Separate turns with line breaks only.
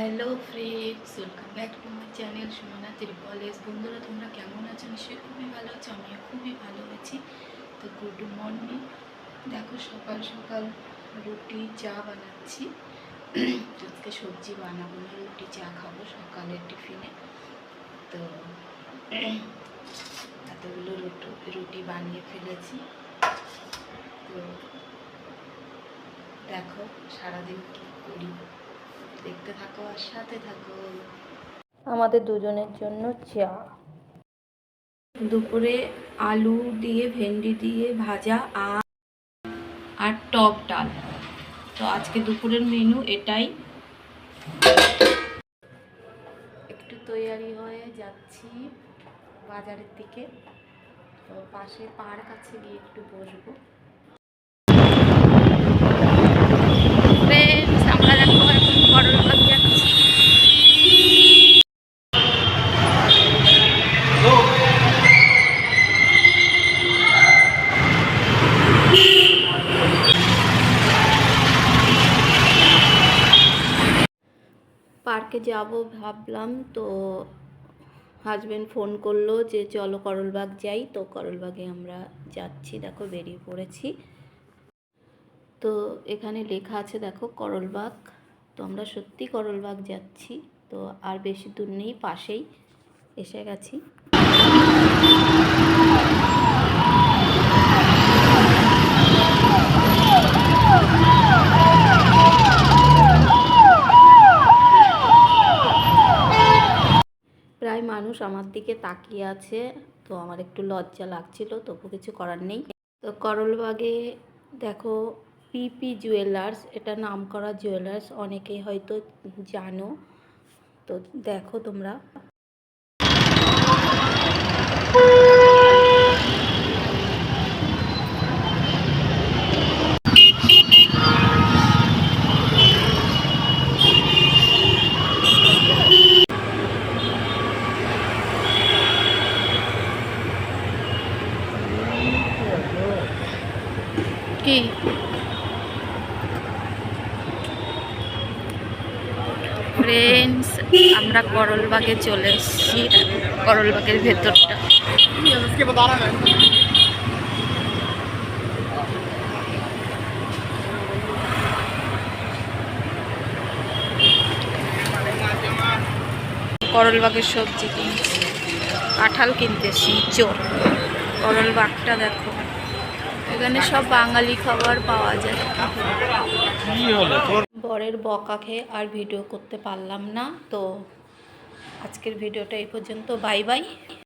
Hello friends, welcome back to my channel Sumana ত্রিপলেস। বন্ধুরা, তোমরা কেমন আছো? নিশ্চয়ই খুবই ভালো আছো, আমিও খুবই ভালো আছি। তো গুড মর্নিং। দেখো, সকাল সকাল রুটি চা বানাচ্ছি। আজকে সবজি বানাবো না, রুটি চা খাবো সকালের টিফিনে। তো এতগুলো রুটি বানিয়ে ফেলেছি। তো দেখো সারাদিন কী করি, দেখতে থাকো আর সাথে থাকো। আমাদের দুজনের জন্য চা। দুপুরে আলু দিয়ে ভেন্ডি দিয়ে ভাজা আর টক ডাল। তো আজকে দুপুরের মেনু এটাই। একটু তৈয়ারি হয়ে যাচ্ছি বাজারের দিকে। তো পাশে পার্ক আছে, গিয়ে একটু বসবো। আমরা দেখো এখন করলবাগ যাচ্ছি। পার্কে যাব ভাবলাম, তো হাজব্যান্ড ফোন করলো যে চলো করলবাগ যাই। তো করলবাগে আমরা যাচ্ছি, দেখো বেরিয়ে পড়েছি। তো এখানে লেখা আছে দেখো করলবাগ। তো আমরা সত্যি করলবাগ যাচ্ছি। তো আর বেশি দূর নেই, পাশেই এসে গেছি। প্রায় মানুষ আমার দিকে তাকিয়ে আছে, তো আমার একটু লজ্জা লাগছিল, তবু কিছু করার নেই। তো করলবাগে দেখো পিপি জুয়েলার্স, এটা নামকরা জুয়েলার্স, অনেকেই হয়তো জানো। তো দেখো তোমরা। কি ফ্রেন্ডস, আমরা করলবাগে চলে এসেছি। করলবাগের ভেতরটা করলবাগের সবজি কিনছি, কাঁঠাল কিনতেছি। চোর করলবাগটা দেখো, এখানে সব বাঙালি খাবার পাওয়া যায়। বরের বকা খেয়ে আর ভিডিও করতে পারলাম না। তো আজকের ভিডিওটা এই পর্যন্ত। Bye bye.